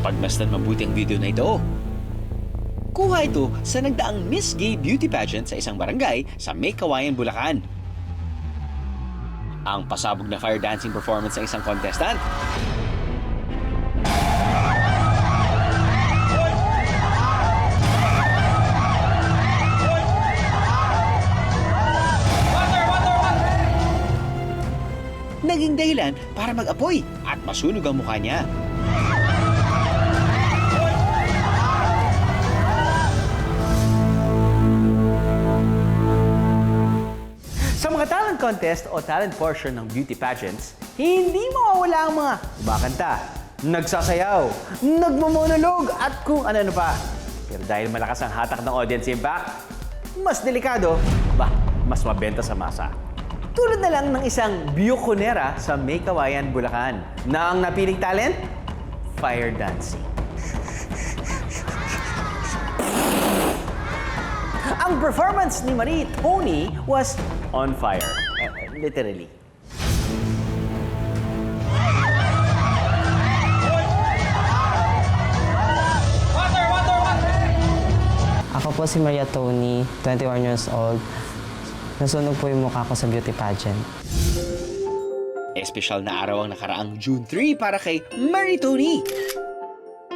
Pagmasdan mabuti ang video na ito. Kuha ito sa nagdaang Miss Gay Beauty Pageant sa isang barangay sa May Kawayan, Bulacan. Ang pasabog na fire dancing performance ng isang contestant. Naging dahilan para mag-apoy at masunog ang mukha niya. Sa mga talent contest o talent portion ng beauty pageants, hindi mawawala ang mga kumakanta, nagsasayaw, nagmomonolog at kung ano-ano pa. Pero dahil malakas ang hatak ng audience impact, mas delikado, mas mabenta sa masa. Tulad na lang ng isang biyukonera sa May Kawayan, Bulacan, na ang napiling talent, fire dancing. Ang performance ni Marie Tony was on fire. Literally. Ako po si Maria Tony, 21 years old. Nasunog po yung mukha ko sa beauty pageant. Espesyal na araw ang nakaraang June 3 para kay Marie Tony.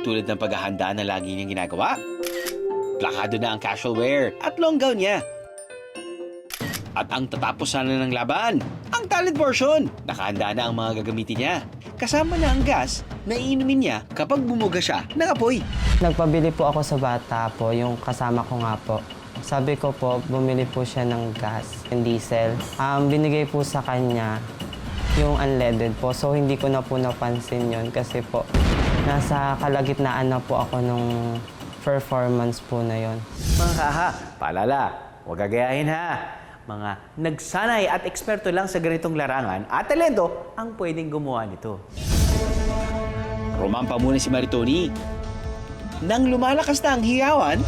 Tulad ng paghahanda na lagi niyang ginagawa, plakado na ang casual wear at long gown niya. At ang tatapos sana ng laban, ang talent portion. Nakahanda na ang mga gagamitin niya. Kasama na ang gas na iinumin niya kapag bumuga siya ng apoy. Nagpabili po ako sa bata po, yung kasama ko nga po. Sabi ko po, bumili po siya ng gas, yung diesel. Binigay po sa kanya yung unleaded po. So hindi ko na po napansin yun kasi po nasa kalagitnaan na po ako nung performance po na yon. Mga kaha, paalala, huwag gagayahin ha. Mga nagsanay at eksperto lang sa ganitong larangan at talento ang pwedeng gumawa nito. Rumampa muna si Marie Tony. Nang lumalakas na ang hiyawan,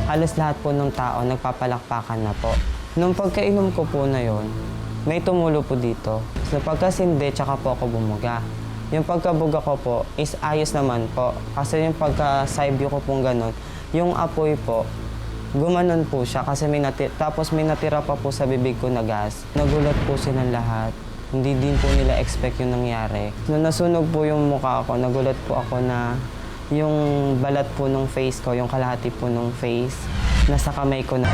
Halos lahat po ng tao nagpapalakpakan na po. Nung pagkainom ko po na yon, may tumulo po dito. So pagkasindi, tsaka po ako bumuga. Yung pagkabuga ko po is ayos naman po. Kasi yung pagka-side view ko pong ganun, yung apoy po, gumanon po siya kasi tapos may natira pa po sa bibig ko na gas. Nagulat po silang lahat. Hindi din po nila expect yung nangyari. Nung nasunog po yung mukha ko, nagulat po ako na yung balat po ng face ko, yung kalahati po ng face, nasa kamay ko na.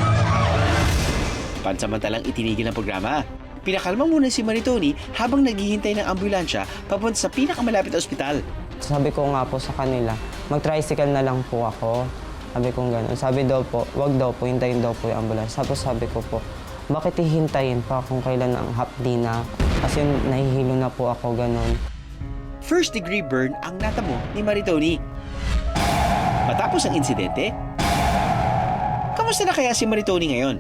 pansamantalang itinigil ang programa. Pinakalma muna si Marie Tony habang naghihintay ng ambulansya papunta sa pinakamalapit na ospital. Sabi ko nga po sa kanila, mag-tricycle na lang po ako. Sabi ko gano'n. Sabi daw po, wag daw po, hintayin daw po yung ambulance. Tapos sabi ko po, bakit hihintayin pa kung kailan ang hapdi na? Kasi nahihilo na po ako gano'n. First-degree burn ang natamo ni Marie Tony. Matapos ang insidente, kamusta na kaya si Marie Tony ngayon?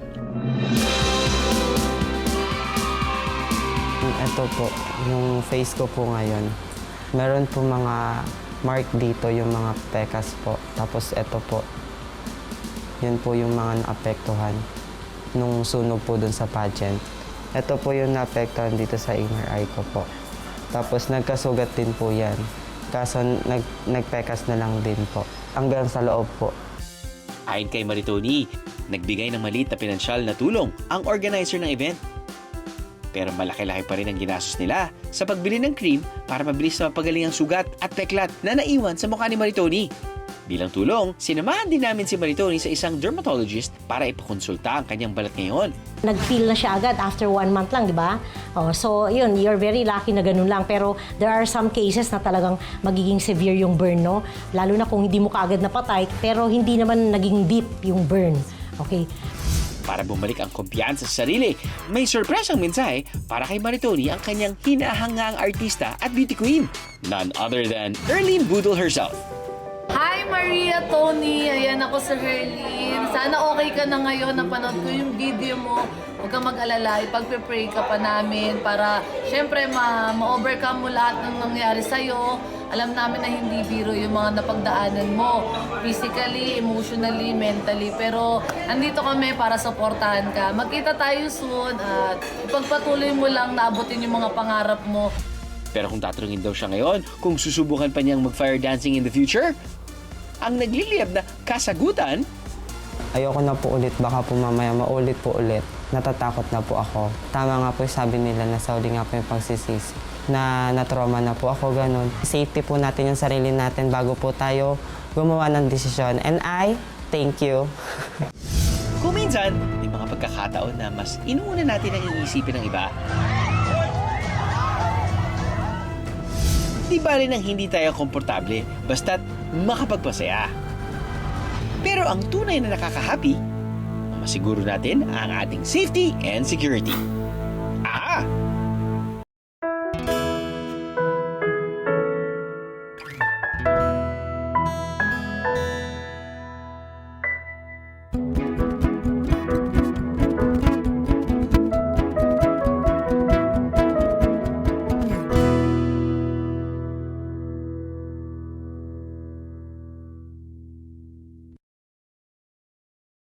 Ito po, yung face ko po ngayon. Meron po mga mark dito, yung mga pekas po. Tapos ito po, yun po yung mga naapektuhan nung sunog po dun sa pageant. Ito po yung naapektuhan dito sa inner eye ko po. Tapos nagkasugat din po yan. Kaso nagpekas na lang din po. Hanggang sa loob po. Ayon kay Marie Tony, nagbigay ng maliit na pinansyal na tulong ang organizer ng event. Pero malaki-laki pa rin ang ginastos nila sa pagbili ng cream para mabilis na mapagaling ang sugat at peklat na naiwan sa mukha ni Marie Tony. Bilang tulong, sinamahan din namin si Marie Tony sa isang dermatologist para ipakonsulta ang kanyang balat ngayon. Nag-feel na siya agad after 1 month lang, di ba? Oh, so, yun, you're very lucky na ganun lang. Pero there are some cases na talagang magiging severe yung burn, no? Lalo na kung hindi mo kaagad napatay, pero hindi naman naging deep yung burn. Okay? Para bumalik ang kumpiyansa sa sarili, may surpresang mensahe para kay Marie Tony ang kanyang hinahangaang artista at beauty queen. None other than Erlene Budol herself. Hi Maria Tony! Ayan ako si Herlene. Sana okay ka na ngayon. Napanood ko yung video mo. Huwag kang mag-alala. Ipag-pray ka pa namin para syempre ma-overcome mo lahat ng nangyari sa'yo. Alam namin na hindi biro yung mga napagdaanan mo. Physically, emotionally, mentally. Pero andito kami para supportahan ka. Magkita tayo soon at ipagpatuloy mo lang na abutin yung mga pangarap mo. Pero kung tatanungin daw siya ngayon kung susubukan pa niyang mag-fire dancing in the future, ang nagliliyab na kasagutan, Ayoko na po ulit, baka po mamaya maulit po ulit. Natatakot na po ako. Tama nga po yung sabi nila na sa huli nga po yung pagsisisi. Na na-trauma na po ako, ganun. Safety po natin yung sarili natin bago po tayo gumawa ng desisyon. And I thank you. kung minsan, may mga pagkakataon na mas inuuna natin ang iisipin ng iba. Di bali nang hindi tayo komportable, basta't makapagpasaya. Pero ang tunay na nakaka-happy, masiguro natin ang ating safety and security.